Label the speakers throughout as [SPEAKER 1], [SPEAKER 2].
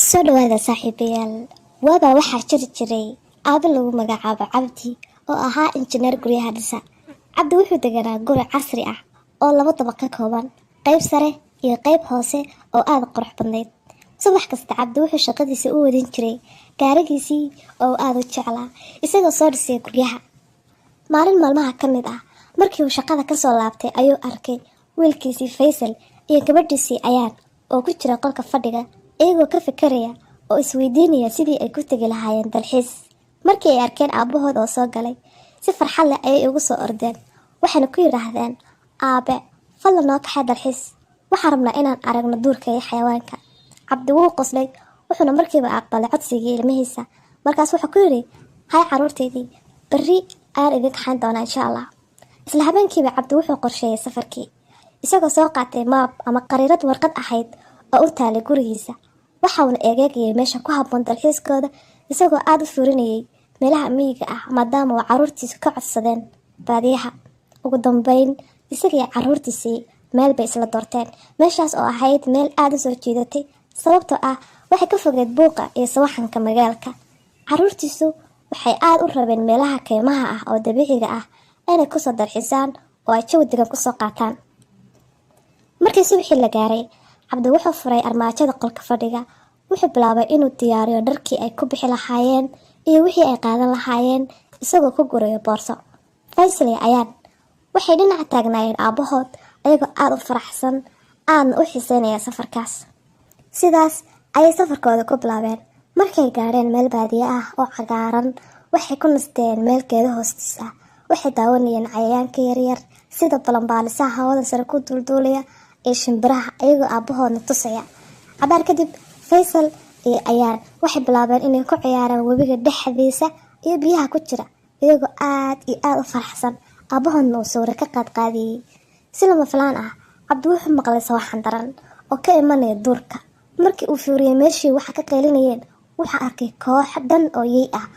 [SPEAKER 1] soo dhawaada saaxiibayaal. Waaba waxaa jiri jiray aaba lagu magacaabo Cabdi oo ahaa injineer guryaha dhisa. Cabdi wuxuu deganaa guri casri ah oo 2 dabaq ka kooban, qayb sare iyo qayb hoose oo aad u qurux badneyd. Subax kasta Cabdi wuxuu shaqadiisa u wadin jiray gaarigiisii oo aad u jeclaa, isagoo soo dhisay guryaha. Maalin maalmaha ka mid ah, markii uu shaqada ka soo laabtay ayuu arkay wiilkiisii Faysal iyo gabadhiisii Ayaan oo ku jira qolka fadhiga, iyagoo ka fikiraya oo isweydiinaya sidii ay ku tagi lahaayeen dalxiis. Markii ay arkeen aabahood oo soo galay, si farxad leh ayay ugu soo ordeen, waxayna ku yiraahdeen, aabe, fadlan noo kaxee dalxiis, waxaan rabnaa inaan aragno duurka iyo xayawaanka. Cabdi wuu qoslay, wuxuuna markiiba aqbalay codsigii ilmihiisa. Markaas wuxuu ku yidhi, hay caruurteydii, berri ayaan idin kaxayn doonaa insha Allah. Isla habeenkiiba Cabdi wuxuu qorsheeyay safarkii, isagoo soo qaatay maap ama qariirad warqad ahayd oo u taalay gurigiisa. Waxauna eegayay meesha ku habboon dalxiiskooda, isagoo aad u furinayay meelaha miyiga ah maadaama uu caruurtiisu ka codsadeen baadiyaha. Ugu dambeyn, isagii caruurtiisii meel bay isla doorteen, meeshaas oo ahayd meel aad u soo jiidatay sababtoo ah waxay ka fogeed buuqa iyo sawaxanka magaalka. Caruurtiisu waxay aad u rabeen meelaha keymaha ah oo dabiiciga ah inay ku soo dalxiisaan oo ay jawi degan ku soo qaataan. Markii subaxii la gaaray, Cabdi wuxuu furay armaajada qolka fadhiga. Wuxuu bilaabay inuu diyaariyo dharkii ay ku bixi lahaayeen iyo wixii ay qaadan lahaayeen, isagoo ku gurayo boorso. Faysal iyo Ayaan waxay dhinaca taagnaayeen aabahood, ayagoo aad u faraxsan, aadna u xiiseynaya safarkaas. Sidaas ayay safarkooda ku bilaabeen. Markay gaareen meel baadiye ah oo cagaaran, waxay ku nasteen meel geedo hoostiis ah. Waxay daawanayeen cayayaanka yaryar sida balanbaalisaha hawada sare ku duulduulaya iyo shimbiraha, ayagoo aabahoodna tusaya. Cabaar kadib, Faysal iyo Ayaan waxay bilaabeen inay ku ciyaaraan webiga dhexdiisa iyo biyaha ku jira, iyagoo aad iyo aad u faraxsan. Aabahoodna uu sawir ka qaadayay. Si lama filaan ah, Cabdi wuxuu maqlay sawaxan daran oo ka imanaya duurka. Markii uu fiiriyay meeshii waxa ka qaylinayeen, wuxuu arkay koox dhan oo yey ah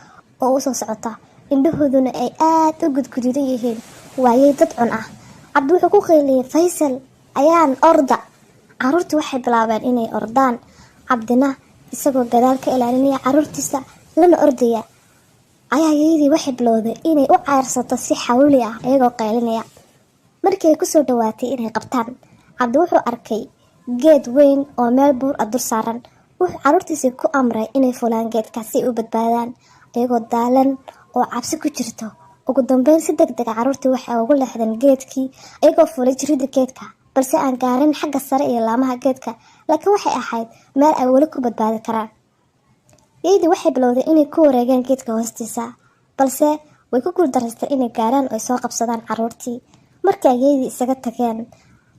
[SPEAKER 1] oo u soo socota, indhahooduna ay aad u gudgududan yihiin. Waa yey dad cun ah. Cabdi wuxuu ku qayliyay, Faysal, Ayaan, orda. Caruurtii waxay bilaabeen inay ordaan. Cabdina isagoo gadaal ka ilaalinaya caruurtiisa lana ordaya, ayaa yeydii waxay bilowday inay u cayrsato si xawli ah iyagoo qaylinaya. Markii ay ku soo dhawaatay inay qabtaan, Cabdi wuxuu arkay geed weyn oo meel buur ah dul saaran. Wuxuu caruurtiisa ku amray inay fulaan geedkaas si ay u badbaadaan, iyagoo daalan oo cabsi ku jirto. Ugu dambeyn, si degdeg ah caruurtii waxay ugu leexdeen geedkii, iyagoo fulay jirida geedka, balse aan gaarin xagga sare iyo laamaha geedka, laakiin waxay ahayd meel ay weli ku badbaadi karaan. Yeydii waxay bilowday inay ku wareegaan geedka hoostiisa, balse way ku guuldareysteen inay gaaraan oo ay soo qabsadaan caruurtii. Markii ay yeydii isaga tageen,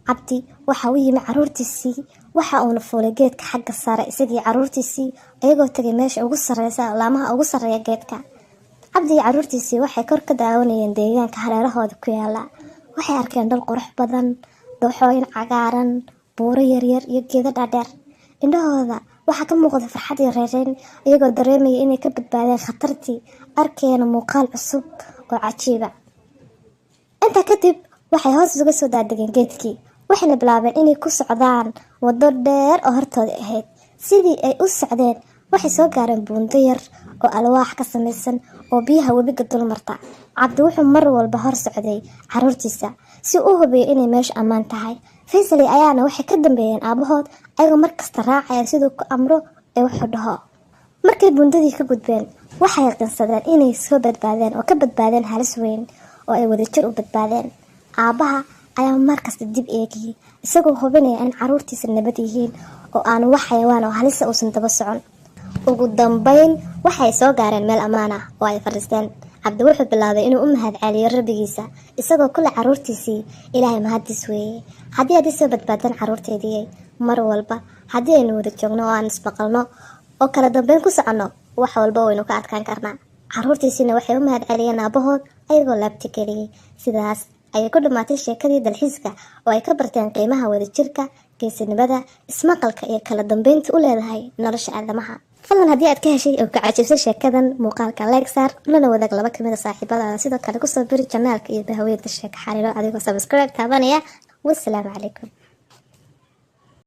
[SPEAKER 1] Cabdi waxa uu yimi caruurtiisii, waxa uuna fuulay geedka xagga sare isagii caruurtiisii, iyagoo tagay meesha ugu sarreysa laamaha ugu sarreeya geedka. Cabdi iyo caruurtiisii waxay kor ka daawanayeen deegaanka hareerahooda ku yaala. Waxay arkeen dhul qurux badan, dooxooyin cagaaran, buuro yaryar iyo geedo dhaadheer. Indhahooda waxaa ka muuqda farxad iyo reereyn, iyagoo dareemaya inay ka badbaadeen khatartii, arkeena muuqaal cusub oo cajiiba. Intaa kadib, waxay hoos uga soo daadegeen geedkii, waxayna bilaabeen inay ku socdaan waddo dheer oo hortooda ahayd. Sidii ay u socdeen, waxay soo gaareen buundo yar oo alwaax ka samaysan oo biyaha webiga dul marta. Cabdi wuxuu mar walba hor socday caruurtiisa si uu hubiyo inay meesha ammaan tahay. Faysal iyo Ayaana waxay ka dambeeyeen aabahood, ayagoo markasta raacaya siduu ku amro ee wuxuu dhaho. Markay buundadii ka gudbeen, waxay yaqiinsadeen inay soo badbaadeen oo ka badbaadeen halis weyn oo ay wadajir u badbaadeen. Aabaha ayaa markasta dib eegayay, isagoo hubinaya in caruurtiisa nabad yihiin oo aan wax xayawaan oo halisa uusan daba socon. Ugu dambeyn, waxay soo gaareen meel ammaan ah oo ay fadhiisteen. Cabdi wuxuu bilaabay inuu u mahadceliyo Rabbigiisa, isagoo kula caruurtiisii, Ilaahay mahadis weeye. Haddii aad soo badbaadaan caruurteedii, mar walba haddii aynu wada joogno oo aan isbaqalno oo kala dambeyn ku soconno, wax walba waynu ka adkaan karnaa. Caruurtiisina waxay u mahadceliyeen aabahood, ayagoo laabta geliyay. Sidaas ayay ku dhamaatay sheekadii dalxiiska oo ay ka barteen qiimaha wadajirka, geesinimada, ismaqalka iyo kala dambeynta u leedahay nolosha aadamaha. fadlan haddii aad ka heshay oo ka cajabsay sheekadan, muuqaalka like saar, lana wadaag 2 ka mid ah saaxiibadaada. Sidoo kale ku soo biri channelka iyo bahweynta sheeko xariiro adigoo subscribe taabanaya. Wassalaamu calaykum.